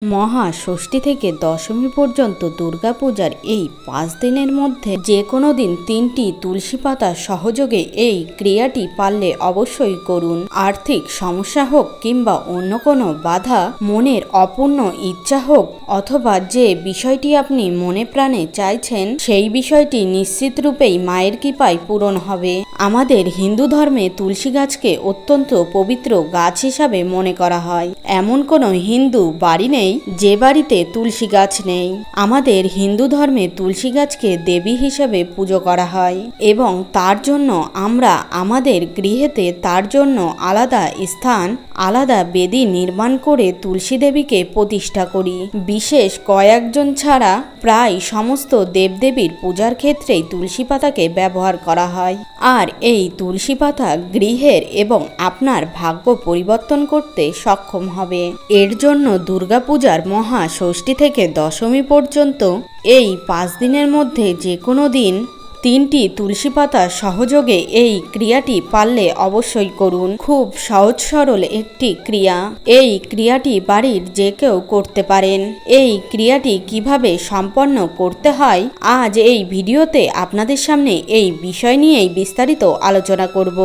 মহাষষ্ঠী থেকে দশমী পর্যন্ত দুর্গাপূজার এই 5 দিনের মধ্যে যে কোনো দিন 3টি তুলসী পাতা সহযোগে এই ক্রিয়াটি পারলে অবশ্যই করুন। আর্থিক সমস্যা হোক কিংবা অন্য কোনো বাধা, মনের অপূর্ণ ইচ্ছা হোক অথবা যে বিষয়টি আপনি মনে প্রাণে চাইছেন সেই বিষয়টি নিশ্চিত রূপেই মায়ের কৃপায় পূরণ হবে। আমাদের হিন্দু ধর্মে তুলসী গাছকে অত্যন্ত পবিত্র গাছ হিসাবে মনে করা হয়। এমন কোনো হিন্দু বাড়ি নেই যে বাড়িতে তুলসী গাছ নেই। আমাদের হিন্দু ধর্মে তুলসী গাছকে দেবী হিসেবে পুজো করা হয় এবং তার জন্য আমরা আমাদের গৃহেতে তার জন্য আলাদা স্থান, আলাদা বেদি নির্মাণ করে তুলসী দেবীকে প্রতিষ্ঠা করি। বিশেষ কয়েকজন ছাড়া প্রায় সমস্ত দেবদেবীর পূজার ক্ষেত্রেই তুলসী পাতাকে ব্যবহার করা হয়। আর এই তুলসী পাতা গৃহের এবং আপনার ভাগ্য পরিবর্তন করতে সক্ষম হবে। এর জন্য দুর্গাপূজার মহাষষ্ঠী থেকে দশমী পর্যন্ত এই 5 দিনের মধ্যে যে কোনো দিন 3টি তুলসী পাতা সহযোগে এই ক্রিয়াটি পারলে অবশ্যই করুন। খুব সহজ সরল একটি ক্রিয়া। এই ক্রিয়াটি বাড়ির যে কেউ করতে পারেন। এই ক্রিয়াটি কিভাবে সম্পন্ন করতে হয় আজ এই ভিডিওতে আপনাদের সামনে এই বিষয় নিয়েই বিস্তারিত আলোচনা করব।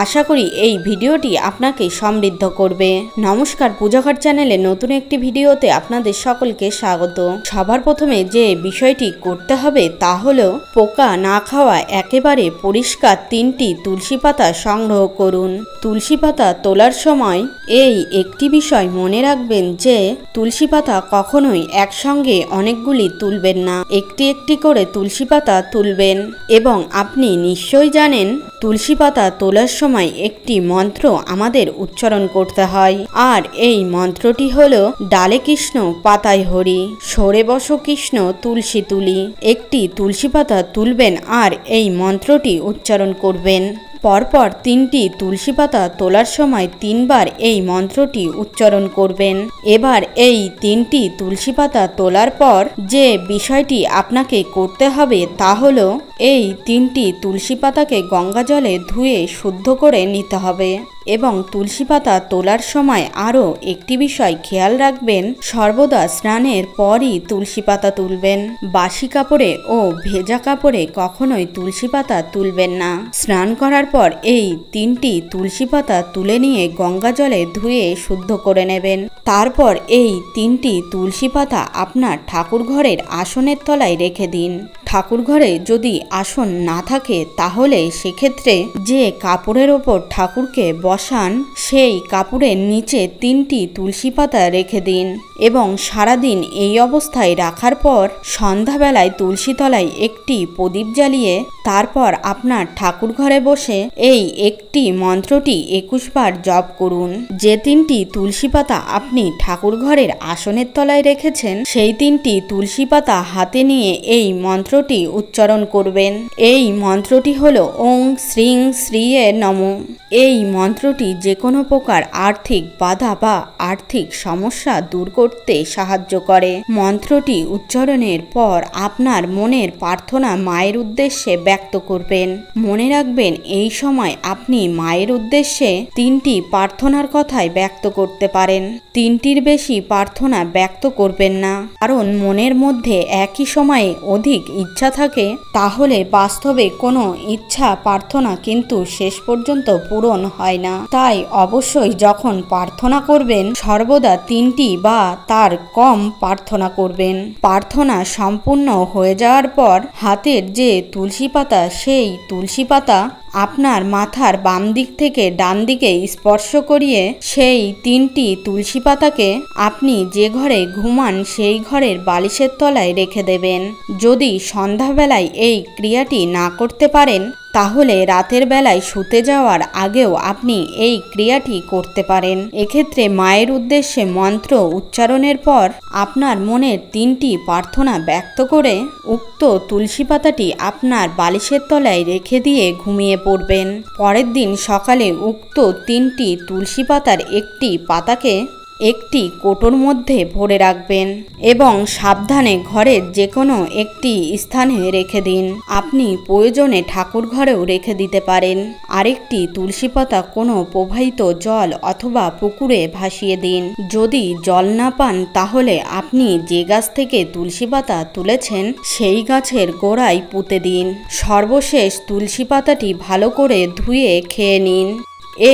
আশা করি এই ভিডিওটি আপনাকে সমৃদ্ধ করবে। নমস্কার, পূজাঘর চ্যানেলে নতুন একটি ভিডিওতে আপনাদের সকলকে স্বাগত। সবার প্রথমে যে বিষয়টি করতে হবে তা হলো পোকা না খাওয়া একেবারে পরিষ্কার 3টি তুলসী পাতা সংগ্রহ করুন। তুলসী পাতা তোলার সময় এই একটি বিষয় মনে রাখবেন যে তুলসী পাতা কখনোই একসঙ্গে অনেকগুলি তুলবেন না, একটি একটি করে তুলসী পাতা তুলবেন। এবং আপনি নিশ্চয়ই জানেন তুলসী পাতা তোলার সময় একটি মন্ত্র আমাদের উচ্চারণ করতে হয়। আর এই মন্ত্রটি হলো ডালে কৃষ্ণ পাতায় হরি, সরে বসো কৃষ্ণ তুলসী তুলি। একটি তুলসী পাতা তুলবেন আর এই মন্ত্রটি উচ্চারণ করবেন। পরপর 3টি তুলসী পাতা তোলার সময় 3 বার এই মন্ত্রটি উচ্চারণ করবেন। এবার এই 3টি তুলসী পাতা তোলার পর যে বিষয়টি আপনাকে করতে হবে তা হলো এই 3টি তুলসী পাতাকে গঙ্গা জলে ধুয়ে শুদ্ধ করে নিতে হবে। এবং তুলসী পাতা তোলার সময় আরও একটি বিষয় খেয়াল রাখবেন, সর্বদা স্নানের পরই তুলসী পাতা তুলবেন। বাসি কাপড়ে ও ভেজা কাপড়ে কখনোই তুলসী পাতা তুলবেন না। স্নান করার পর এই 3টি তুলসী পাতা তুলে নিয়ে গঙ্গা জলে ধুয়ে শুদ্ধ করে নেবেন। তারপর এই 3টি তুলসী পাতা আপনার ঠাকুর ঘরের আসনের তলায় রেখে দিন। ঠাকুর ঘরে যদি আসন না থাকে তাহলে সেক্ষেত্রে যে কাপড়ের ওপর ঠাকুরকে বসান সেই কাপড়ের নিচে 3টি তুলসী পাতা রেখে দিন এবং সারাদিন এই অবস্থায় রাখার পর সন্ধ্যাবেলায় তুলসী তলায় একটি প্রদীপ জ্বালিয়ে তারপর আপনার ঠাকুর ঘরে বসে এই একটি মন্ত্রটি 21 বার জপ করুন। যে 3টি তুলসী পাতা আপনি ঠাকুর ঘরের আসনের তলায় রেখেছেন সেই 3টি তুলসী পাতা হাতে নিয়ে এই মন্ত্রটি উচ্চারণ করবেন। এই মন্ত্রটি হলো ওং শ্রীং শ্রীয়ে নমঃ। এই মন্ত্রটি যে কোনো প্রকার আর্থিক বাধা বা আর্থিক সমস্যা দূর করতে সাহায্য করে। মন্ত্রটি উচ্চারণের পর আপনার মনের প্রার্থনা মায়ের উদ্দেশ্যে ব্যক্ত করবেন। মনে রাখবেন এই সময় আপনি মায়ের উদ্দেশ্যে 3টি প্রার্থনার কথাই ব্যক্ত করতে পারেন। 3টির বেশি প্রার্থনা ব্যক্ত করবেন না, কারণ মনের মধ্যে একই সময়ে অধিক ইচ্ছা থাকে তাহলে বাস্তবে কোনো ইচ্ছা প্রার্থনা কিন্তু শেষ পর্যন্ত পূরণ হয় না। তাই অবশ্যই যখন প্রার্থনা করবেন সর্বদা 3টি বা তার কম প্রার্থনা করবেন। প্রার্থনা সম্পূর্ণ হয়ে যাওয়ার পর হাতের যে তুলসী পাতা সেই তুলসী পাতা আপনার মাথার বাম দিক থেকে ডান দিকে স্পর্শ করিয়ে সেই 3টি তুলসী পাতাকে আপনি যে ঘরে ঘুমান সেই ঘরের বালিশের তলায় রেখে দেবেন। যদি সন্ধ্যাবেলায় এই ক্রিয়াটি না করতে পারেন তাহলে রাতের বেলায় শুতে যাওয়ার আগেও আপনি এই ক্রিয়াটি করতে পারেন। এক্ষেত্রে মায়ের উদ্দেশ্যে মন্ত্র উচ্চারণের পর আপনার মনের 3টি প্রার্থনা ব্যক্ত করে উক্ত তুলসী পাতাটি আপনার বালিশের তলায় রেখে দিয়ে ঘুমিয়ে পড়বেন। পরের দিন সকালে উক্ত 3টি তুলসী পাতার একটি পাতাকে একটি কোটোর মধ্যে ভরে রাখবেন এবং সাবধানে ঘরের যে কোনো একটি স্থানে রেখে দিন। আপনি প্রয়োজনে ঠাকুর ঘরেও রেখে দিতে পারেন। আরেকটি তুলসী পাতা কোনো প্রবাহিত জল অথবা পুকুরে ভাসিয়ে দিন। যদি জল না পান তাহলে আপনি যে গাছ থেকে তুলসী পাতা তুলেছেন সেই গাছের গোড়ায় পুঁতে দিন। সর্বশেষ তুলসী পাতাটি ভালো করে ধুয়ে খেয়ে নিন।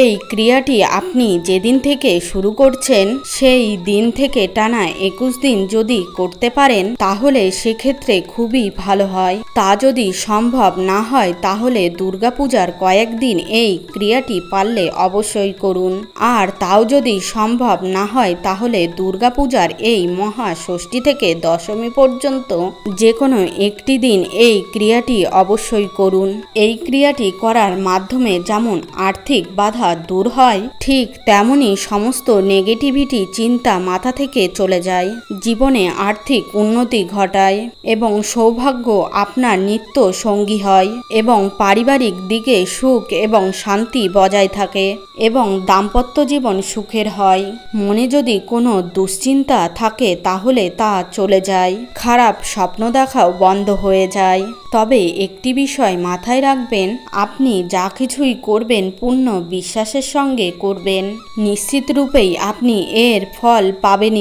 এই ক্রিয়াটি আপনি যেদিন থেকে শুরু করছেন সেই দিন থেকে টানা 21 দিন যদি করতে পারেন তাহলে সেক্ষেত্রে খুবই ভালো হয়। তা যদি সম্ভব না হয় তাহলে দুর্গাপূজার কয়েকদিন এই ক্রিয়াটি পারলে অবশ্যই করুন। আর তাও যদি সম্ভব না হয় তাহলে দুর্গাপূজার এই মহা ষষ্ঠী থেকে দশমী পর্যন্ত যে কোনো একটি দিন এই ক্রিয়াটি অবশ্যই করুন। এই ক্রিয়াটি করার মাধ্যমে যেমন আর্থিক বাধা দূর হয়, ঠিক তেমনি সমস্ত নেগেটিভিটি চিন্তা মাথা থেকে চলে যায়, জীবনে আর্থিক উন্নতি ঘটায় এবং সৌভাগ্য আপনার নিত্য সঙ্গী হয় এবং পারিবারিক দিকে সুখ এবং শান্তি বজায় থাকে এবং দাম্পত্য জীবন সুখের হয়। মনে যদি কোনো দুশ্চিন্তা থাকে তাহলে তা চলে যায়, খারাপ স্বপ্ন দেখাও বন্ধ হয়ে যায়। তবে একটি বিষয় মাথায় রাখবেন, আপনি যা কিছুই করবেন পূর্ণ বিশ্বাসের সঙ্গে করবেন, নিশ্চিত রূপেই আপনি এর ফল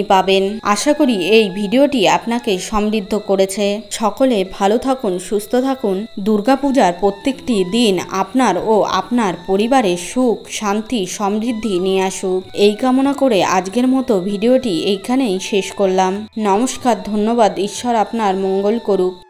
পাবেন। আশা করি এই ভিডিওটি আপনাকে সমৃদ্ধ করেছে। সকলে ভালো থাকুন, সুস্থ থাকুন। দুর্গাপূজার প্রত্যেকটি দিন আপনার ও আপনার পরিবারের সুখ, শান্তি, সমৃদ্ধি নিয়ে আসুক এই কামনা করে আজকের মতো ভিডিওটি এইখানেই শেষ করলাম। নমস্কার, ধন্যবাদ। ঈশ্বর আপনার মঙ্গল করুক।